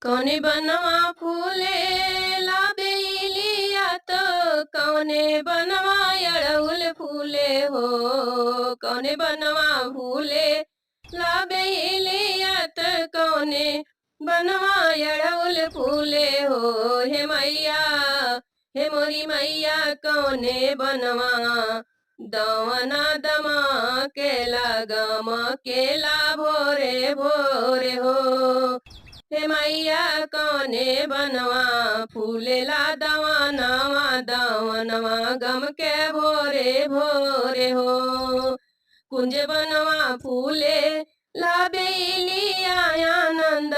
कौने बनवा फूले ला बेलिया तो कौने बनवा अड़हुल फूले हो। कौने बनवा फूले ला बेलिया तो कौने बनवा अड़हुल फूले हो। हे मैया हे मोरी मैया कौने बनवा दवना दमा केला गम केला भोरे भोरे हो। हे मैया कौने बनवा फूलेला दवनवा दवनवा गम के भोरे भोरे हो। कुंज बनवा फूले ला बेलिया आनंद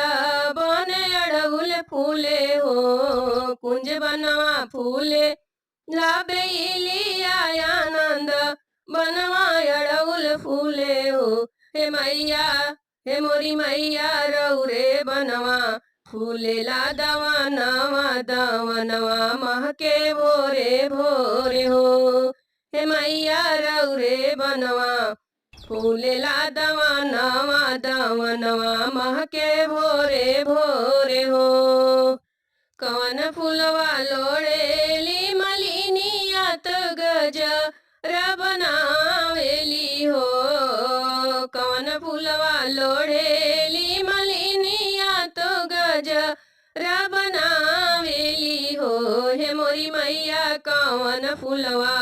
बन अड़हुल फूले हो। कुंज बनवा फूले ला बेलिया आनंद बनवा अड़हुल फूले हो। हे मैया हे मोरी मैया रौरे बनवा फूलेला दवनवा दवनवा महके भोरे भोरे हो। हे मैया रौरे बनवा फूलेला दवनवा दवनवा महके भोरे भोरे हो। कवन फूलवा लोड़ेली मलिनिया तो गज बनावेली हो। कवन फूलवा लोड़ेली मलिनिया तो गज बनावेली हो। हे मोरी मैया कवन फूलवा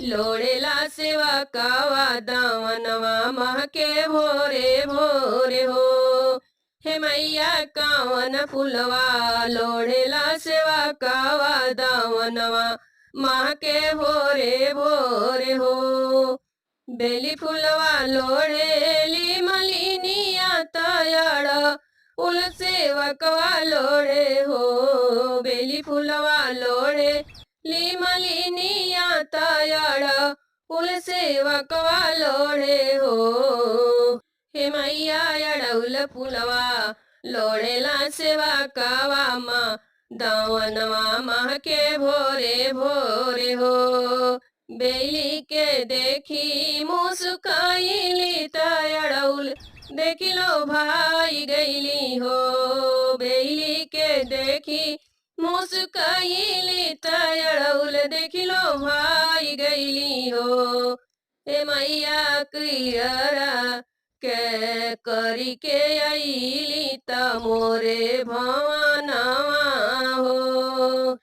लोड़ेला सेवा कावा दवनवा महके भोरे भोरे हो। हे मैया कवन फूलवा लोड़ेला सेवा कावा दवनवा महके भोरे भोरे हो। बेली फूलवा लोड़ेली मलिनिया तयड़ उल सेवकवा लोड़े हो। बेली फूलवा लोड़े ली मलिनिया तयड़ उल सेवकवा लोड़े हो। हे मैया अड़हुल फूलवा लोड़ेला सेवा कावा माँ दवनवा महके भोरे भोरे हो। बेली के देखी मुस्काइली तड़उल देखिलो भाई गईली हो। बेली के देखी मुस्काइली तड़उल देखिलो भाई गईली हो। हे मैया कियरा के करी के आईली त मोरे भवनवा हो।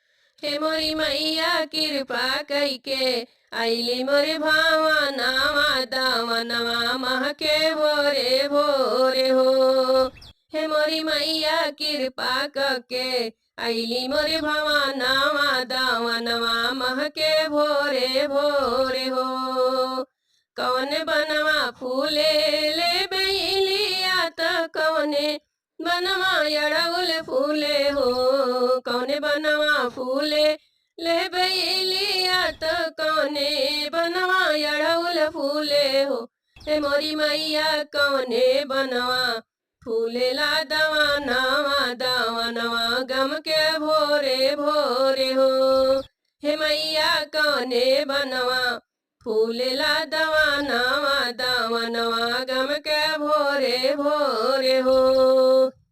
हे मोरी मैया कृपा कई के आईली मोरे भवनवा दवनवा महके भोरे भोरे हो। हे मोरी मैया कृपा करके आईली मोरे भवनवा दवनवा महके भोरे भोरे हो। कौन बनवा फूले ले बेलिया त कौने बनवा अड़हुल फूले हो। कौने बनवा फूले ले बेलिया त कौने बनवा अड़हुल फूले हो। हे मोरी मैया कौने बनवा फूलेला दवनवा दवनवा गम के भोरे भोरे हो। हे मैया कौने बनवा फूलेला दवनवा दवनवा गम के भोरे भोरे हो।